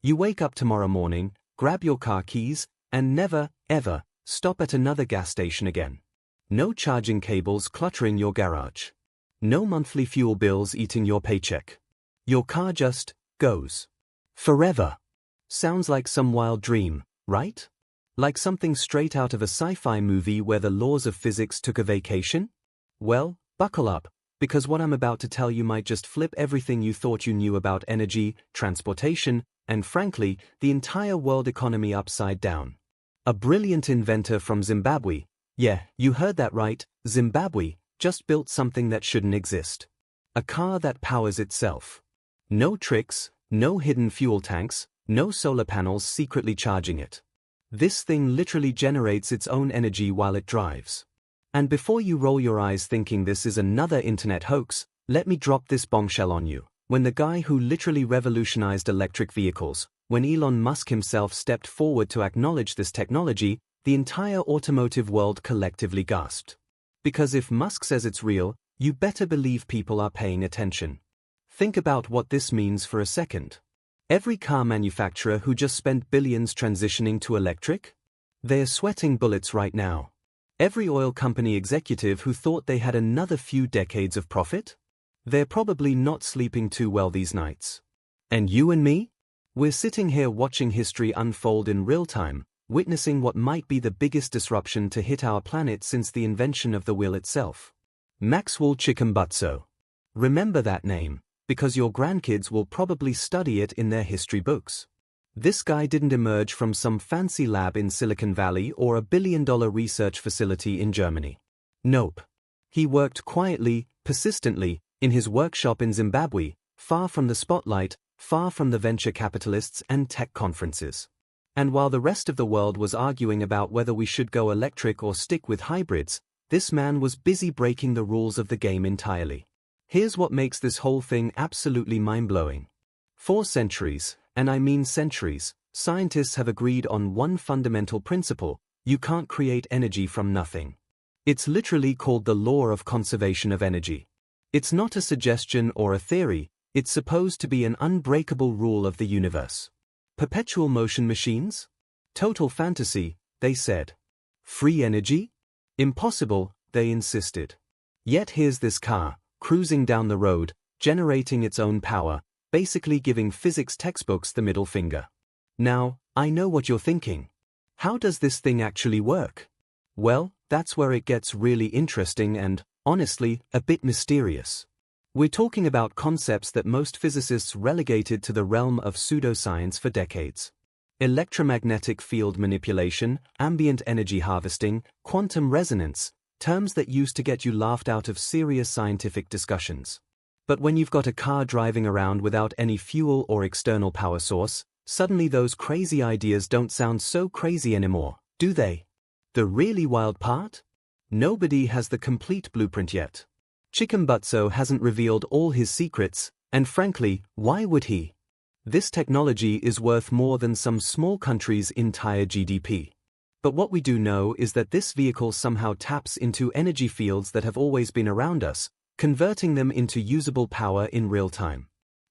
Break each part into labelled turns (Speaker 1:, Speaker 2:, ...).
Speaker 1: You wake up tomorrow morning, grab your car keys, and never, ever, stop at another gas station again. No charging cables cluttering your garage. No monthly fuel bills eating your paycheck. Your car just goes. Forever. Sounds like some wild dream, right? Like something straight out of a sci-fi movie where the laws of physics took a vacation? Well, buckle up, because what I'm about to tell you might just flip everything you thought you knew about energy, transportation, and frankly, the entire world economy upside down. A brilliant inventor from Zimbabwe, yeah, you heard that right, Zimbabwe, just built something that shouldn't exist. A car that powers itself. No tricks, no hidden fuel tanks, no solar panels secretly charging it. This thing literally generates its own energy while it drives. And before you roll your eyes thinking this is another internet hoax, let me drop this bombshell on you. When the guy who literally revolutionized electric vehicles, when Elon Musk himself stepped forward to acknowledge this technology, the entire automotive world collectively gasped. Because if Musk says it's real, you better believe people are paying attention. Think about what this means for a second. Every car manufacturer who just spent billions transitioning to electric? They're sweating bullets right now. Every oil company executive who thought they had another few decades of profit? They're probably not sleeping too well these nights. And you and me? We're sitting here watching history unfold in real time, witnessing what might be the biggest disruption to hit our planet since the invention of the wheel itself. Maxwell Chikumbutso. Remember that name, because your grandkids will probably study it in their history books. This guy didn't emerge from some fancy lab in Silicon Valley or a billion-dollar research facility in Germany. Nope. He worked quietly, persistently, in his workshop in Zimbabwe, far from the spotlight, far from the venture capitalists and tech conferences. And while the rest of the world was arguing about whether we should go electric or stick with hybrids, this man was busy breaking the rules of the game entirely. Here's what makes this whole thing absolutely mind-blowing. For centuries, and I mean centuries, scientists have agreed on one fundamental principle: you can't create energy from nothing. It's literally called the law of conservation of energy. It's not a suggestion or a theory, it's supposed to be an unbreakable rule of the universe. Perpetual motion machines? Total fantasy, they said. Free energy? Impossible, they insisted. Yet here's this car, cruising down the road, generating its own power, basically giving physics textbooks the middle finger. Now, I know what you're thinking. How does this thing actually work? Well, that's where it gets really interesting and, honestly, a bit mysterious. We're talking about concepts that most physicists relegated to the realm of pseudoscience for decades. Electromagnetic field manipulation, ambient energy harvesting, quantum resonance, terms that used to get you laughed out of serious scientific discussions. But when you've got a car driving around without any fuel or external power source, suddenly those crazy ideas don't sound so crazy anymore, do they? The really wild part? Nobody has the complete blueprint yet. Chikumbutso hasn't revealed all his secrets, and frankly, why would he? This technology is worth more than some small country's entire GDP. But what we do know is that this vehicle somehow taps into energy fields that have always been around us, converting them into usable power in real time.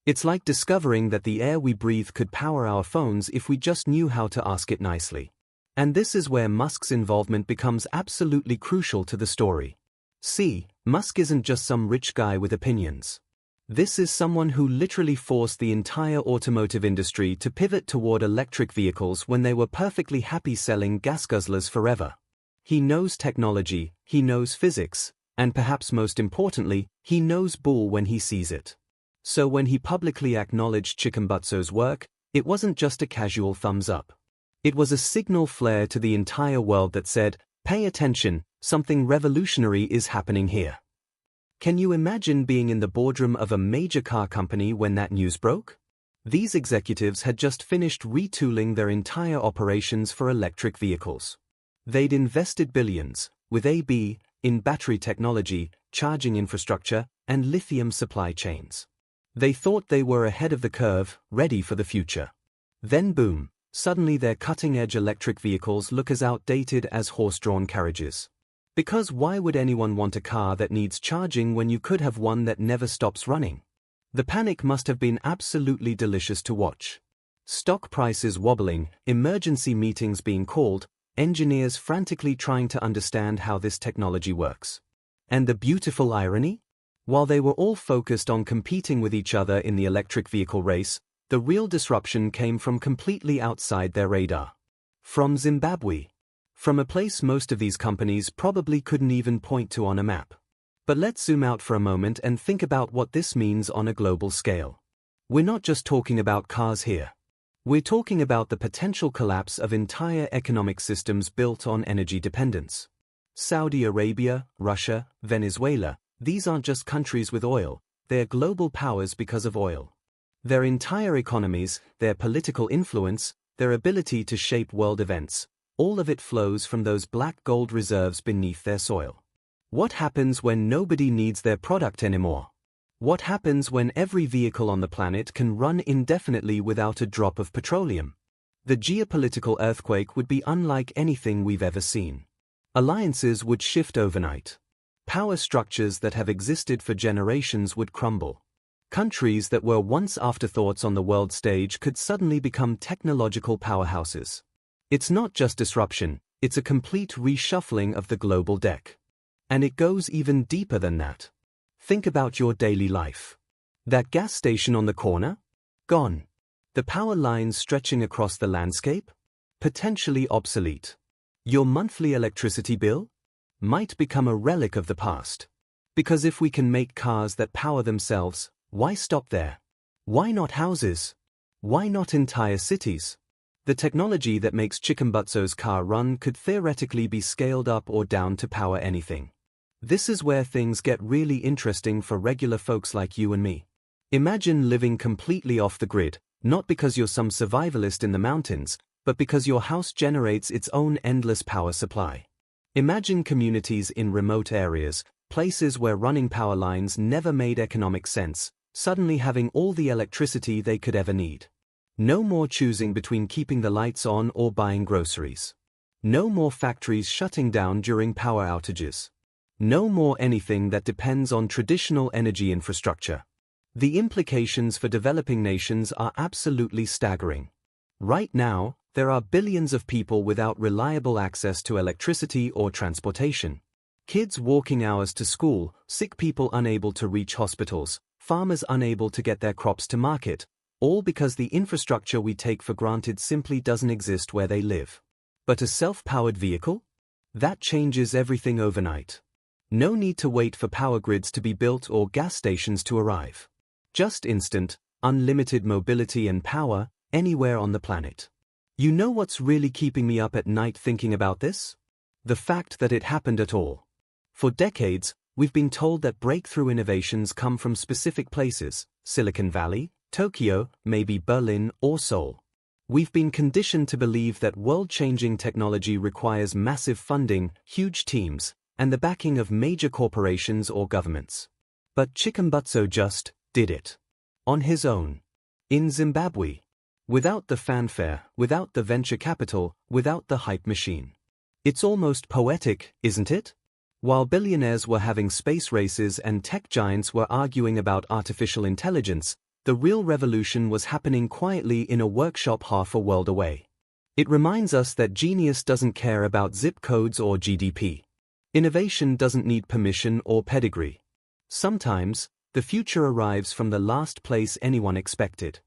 Speaker 1: It's like discovering that the air we breathe could power our phones if we just knew how to ask it nicely. And this is where Musk's involvement becomes absolutely crucial to the story. See, Musk isn't just some rich guy with opinions. This is someone who literally forced the entire automotive industry to pivot toward electric vehicles when they were perfectly happy selling gas guzzlers forever. He knows technology, he knows physics, and perhaps most importantly, he knows bull when he sees it. So when he publicly acknowledged Chikumbutso's work, it wasn't just a casual thumbs up. It was a signal flare to the entire world that said, pay attention, something revolutionary is happening here. Can you imagine being in the boardroom of a major car company when that news broke? These executives had just finished retooling their entire operations for electric vehicles. They'd invested billions, with AB, in battery technology, charging infrastructure, and lithium supply chains. They thought they were ahead of the curve, ready for the future. Then boom, suddenly their cutting-edge electric vehicles look as outdated as horse-drawn carriages. Because why would anyone want a car that needs charging when you could have one that never stops running? The panic must have been absolutely delicious to watch. Stock prices wobbling, emergency meetings being called, engineers frantically trying to understand how this technology works. And the beautiful irony? While they were all focused on competing with each other in the electric vehicle race, the real disruption came from completely outside their radar. From Zimbabwe. From a place most of these companies probably couldn't even point to on a map. But let's zoom out for a moment and think about what this means on a global scale. We're not just talking about cars here. We're talking about the potential collapse of entire economic systems built on energy dependence. Saudi Arabia, Russia, Venezuela, these aren't just countries with oil, they're global powers because of oil. Their entire economies, their political influence, their ability to shape world events, all of it flows from those black gold reserves beneath their soil. What happens when nobody needs their product anymore? What happens when every vehicle on the planet can run indefinitely without a drop of petroleum? The geopolitical earthquake would be unlike anything we've ever seen. Alliances would shift overnight. Power structures that have existed for generations would crumble. Countries that were once afterthoughts on the world stage could suddenly become technological powerhouses. It's not just disruption, it's a complete reshuffling of the global deck. And it goes even deeper than that. Think about your daily life. That gas station on the corner? Gone. The power lines stretching across the landscape? Potentially obsolete. Your monthly electricity bill? Might become a relic of the past. Because if we can make cars that power themselves, why stop there? Why not houses? Why not entire cities? The technology that makes Chikumbutso's car run could theoretically be scaled up or down to power anything. This is where things get really interesting for regular folks like you and me. Imagine living completely off the grid, not because you're some survivalist in the mountains, but because your house generates its own endless power supply. Imagine communities in remote areas, places where running power lines never made economic sense, suddenly having all the electricity they could ever need. No more choosing between keeping the lights on or buying groceries. No more factories shutting down during power outages. No more anything that depends on traditional energy infrastructure. The implications for developing nations are absolutely staggering. Right now, there are billions of people without reliable access to electricity or transportation. Kids walking hours to school, sick people unable to reach hospitals, farmers unable to get their crops to market, all because the infrastructure we take for granted simply doesn't exist where they live. But a self-powered vehicle? That changes everything overnight. No need to wait for power grids to be built or gas stations to arrive. Just instant, unlimited mobility and power, anywhere on the planet. You know what's really keeping me up at night thinking about this? The fact that it happened at all. For decades, we've been told that breakthrough innovations come from specific places, Silicon Valley, Tokyo, maybe Berlin or Seoul. We've been conditioned to believe that world-changing technology requires massive funding, huge teams, and the backing of major corporations or governments. But Chikumbutso just did it. On his own. In Zimbabwe. Without the fanfare, without the venture capital, without the hype machine. It's almost poetic, isn't it? While billionaires were having space races and tech giants were arguing about artificial intelligence, the real revolution was happening quietly in a workshop half a world away. It reminds us that genius doesn't care about zip codes or GDP. Innovation doesn't need permission or pedigree. Sometimes, the future arrives from the last place anyone expected.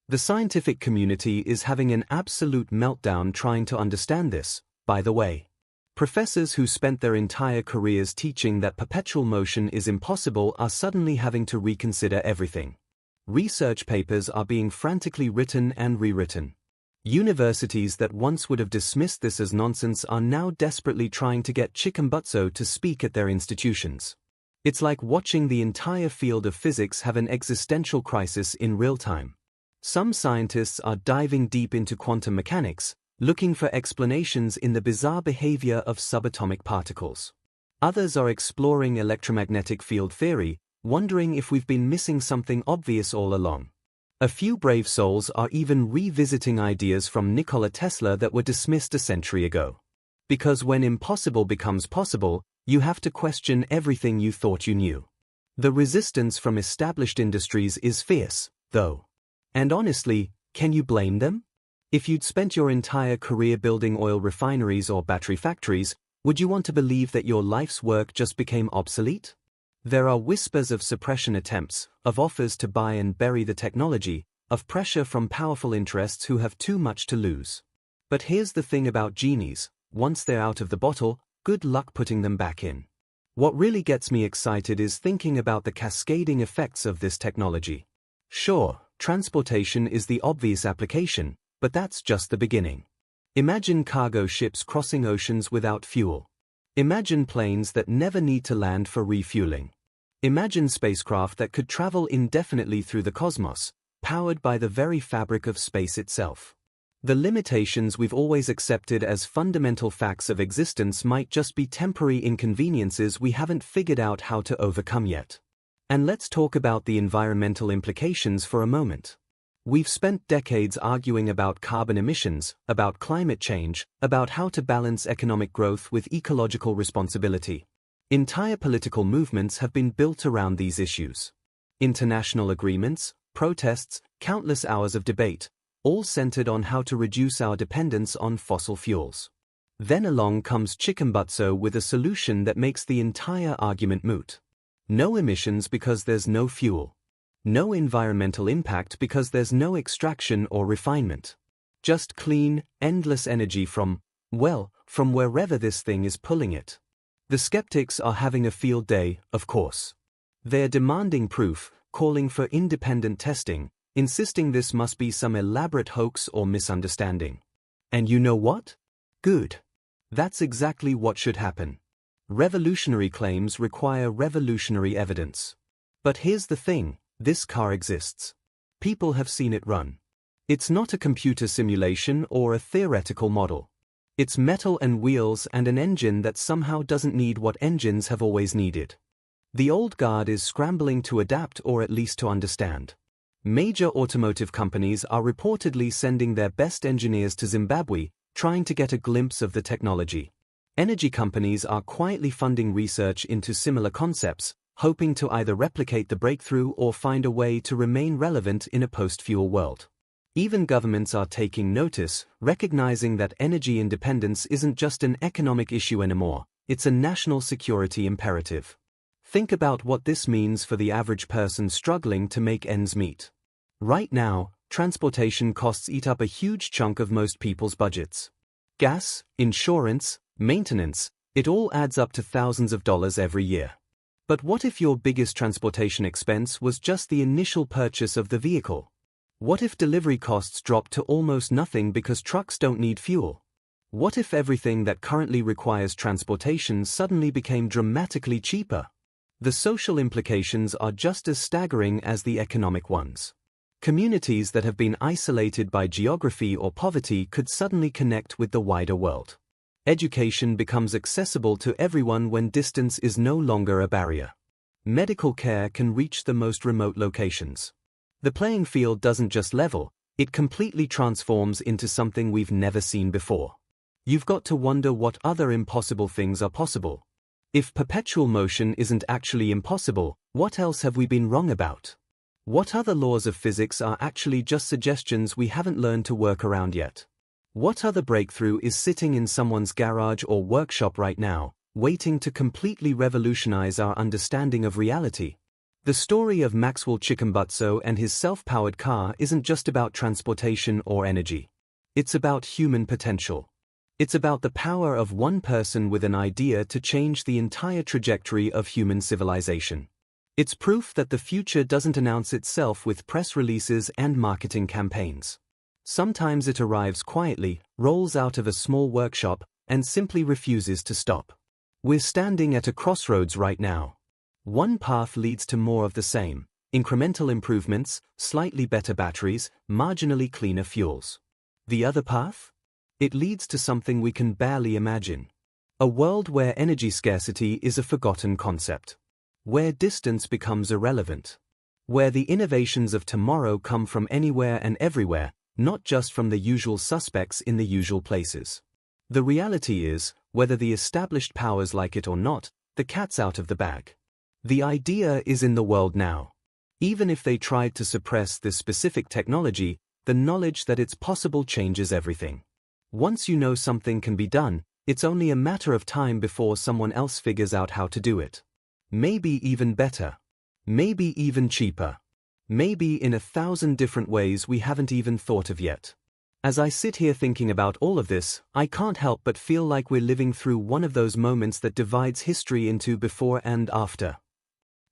Speaker 1: The scientific community is having an absolute meltdown trying to understand this, by the way. Professors who spent their entire careers teaching that perpetual motion is impossible are suddenly having to reconsider everything. Research papers are being frantically written and rewritten. Universities that once would have dismissed this as nonsense are now desperately trying to get Chikumbutso to speak at their institutions. It's like watching the entire field of physics have an existential crisis in real time. Some scientists are diving deep into quantum mechanics, looking for explanations in the bizarre behavior of subatomic particles. Others are exploring electromagnetic field theory, wondering if we've been missing something obvious all along. A few brave souls are even revisiting ideas from Nikola Tesla that were dismissed a century ago. Because when impossible becomes possible, you have to question everything you thought you knew. The resistance from established industries is fierce, though. And honestly, can you blame them? If you'd spent your entire career building oil refineries or battery factories, would you want to believe that your life's work just became obsolete? There are whispers of suppression attempts, of offers to buy and bury the technology, of pressure from powerful interests who have too much to lose. But here's the thing about genies: once they're out of the bottle, good luck putting them back in. What really gets me excited is thinking about the cascading effects of this technology. Sure, transportation is the obvious application, but that's just the beginning. Imagine cargo ships crossing oceans without fuel. Imagine planes that never need to land for refueling. Imagine spacecraft that could travel indefinitely through the cosmos, powered by the very fabric of space itself. The limitations we've always accepted as fundamental facts of existence might just be temporary inconveniences we haven't figured out how to overcome yet. And let's talk about the environmental implications for a moment. We've spent decades arguing about carbon emissions, about climate change, about how to balance economic growth with ecological responsibility. Entire political movements have been built around these issues. International agreements, protests, countless hours of debate, all centered on how to reduce our dependence on fossil fuels. Then along comes Chickenbutso with a solution that makes the entire argument moot. No emissions because there's no fuel. No environmental impact because there's no extraction or refinement. Just clean, endless energy from wherever this thing is pulling it. The skeptics are having a field day, of course. They're demanding proof, calling for independent testing, insisting this must be some elaborate hoax or misunderstanding. And you know what? Good. That's exactly what should happen. Revolutionary claims require revolutionary evidence. But here's the thing: this car exists. People have seen it run. It's not a computer simulation or a theoretical model. It's metal and wheels and an engine that somehow doesn't need what engines have always needed. The old guard is scrambling to adapt, or at least to understand. Major automotive companies are reportedly sending their best engineers to Zimbabwe, trying to get a glimpse of the technology. Energy companies are quietly funding research into similar concepts, hoping to either replicate the breakthrough or find a way to remain relevant in a post-fuel world. Even governments are taking notice, recognizing that energy independence isn't just an economic issue anymore, it's a national security imperative. Think about what this means for the average person struggling to make ends meet. Right now, transportation costs eat up a huge chunk of most people's budgets. Gas, insurance, maintenance, it all adds up to thousands of dollars every year. But what if your biggest transportation expense was just the initial purchase of the vehicle? What if delivery costs dropped to almost nothing because trucks don't need fuel? What if everything that currently requires transportation suddenly became dramatically cheaper? The social implications are just as staggering as the economic ones. Communities that have been isolated by geography or poverty could suddenly connect with the wider world. Education becomes accessible to everyone when distance is no longer a barrier. Medical care can reach the most remote locations. The playing field doesn't just level, it completely transforms into something we've never seen before. You've got to wonder what other impossible things are possible. If perpetual motion isn't actually impossible, what else have we been wrong about? What other laws of physics are actually just suggestions we haven't learned to work around yet? What other breakthrough is sitting in someone's garage or workshop right now, waiting to completely revolutionize our understanding of reality? The story of Maxwell Chickenbutso and his self-powered car isn't just about transportation or energy. It's about human potential. It's about the power of one person with an idea to change the entire trajectory of human civilization. It's proof that the future doesn't announce itself with press releases and marketing campaigns. Sometimes it arrives quietly, rolls out of a small workshop, and simply refuses to stop. We're standing at a crossroads right now. One path leads to more of the same: incremental improvements, slightly better batteries, marginally cleaner fuels. The other path? It leads to something we can barely imagine. A world where energy scarcity is a forgotten concept. Where distance becomes irrelevant. Where the innovations of tomorrow come from anywhere and everywhere, not just from the usual suspects in the usual places. The reality is, whether the established powers like it or not, the cat's out of the bag. The idea is in the world now. Even if they tried to suppress this specific technology, the knowledge that it's possible changes everything. Once you know something can be done, it's only a matter of time before someone else figures out how to do it. Maybe even better. Maybe even cheaper. Maybe in 1,000 different ways we haven't even thought of yet. As I sit here thinking about all of this, I can't help but feel like we're living through one of those moments that divides history into before and after.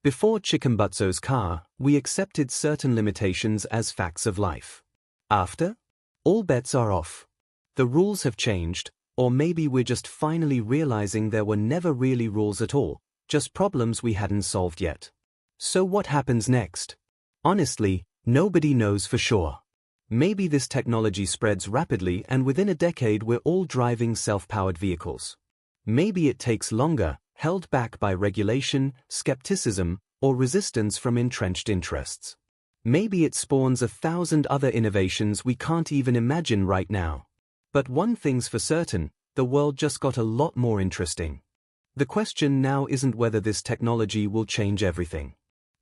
Speaker 1: Before Chikumbutso's car, we accepted certain limitations as facts of life. After? All bets are off. The rules have changed, or maybe we're just finally realizing there were never really rules at all, just problems we hadn't solved yet. So what happens next? Honestly, nobody knows for sure. Maybe this technology spreads rapidly and within a decade we're all driving self-powered vehicles. Maybe it takes longer, held back by regulation, skepticism, or resistance from entrenched interests. Maybe it spawns 1,000 other innovations we can't even imagine right now. But one thing's for certain, the world just got a lot more interesting. The question now isn't whether this technology will change everything.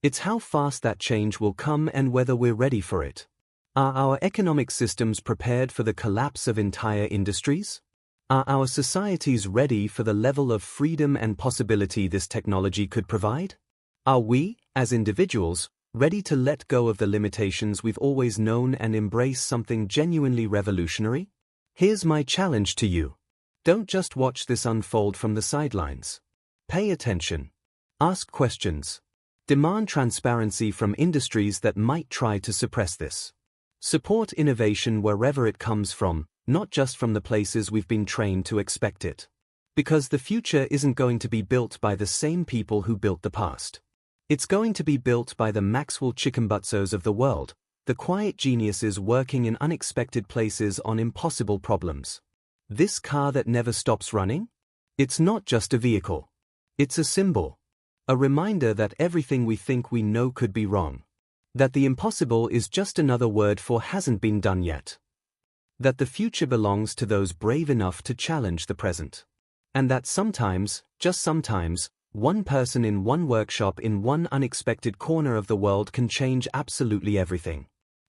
Speaker 1: It's how fast that change will come and whether we're ready for it. Are our economic systems prepared for the collapse of entire industries? Are our societies ready for the level of freedom and possibility this technology could provide? Are we, as individuals, ready to let go of the limitations we've always known and embrace something genuinely revolutionary? Here's my challenge to you. Don't just watch this unfold from the sidelines. Pay attention. Ask questions. Demand transparency from industries that might try to suppress this. Support innovation wherever it comes from, not just from the places we've been trained to expect it. Because the future isn't going to be built by the same people who built the past. It's going to be built by the Maxwell Chikumbutzos of the world, the quiet geniuses working in unexpected places on impossible problems. This car that never stops running? It's not just a vehicle. It's a symbol. A reminder that everything we think we know could be wrong. That the impossible is just another word for hasn't been done yet. That the future belongs to those brave enough to challenge the present. And that sometimes, just sometimes, one person in one workshop in one unexpected corner of the world can change absolutely everything.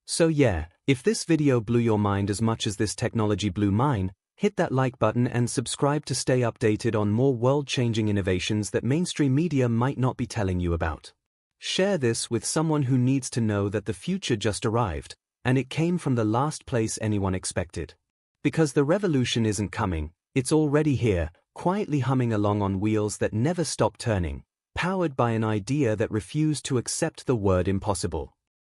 Speaker 1: So yeah, if this video blew your mind as much as this technology blew mine, hit that like button and subscribe to stay updated on more world-changing innovations that mainstream media might not be telling you about. Share this with someone who needs to know that the future just arrived, and it came from the last place anyone expected. Because the revolution isn't coming, it's already here, quietly humming along on wheels that never stop turning, powered by an idea that refused to accept the word impossible.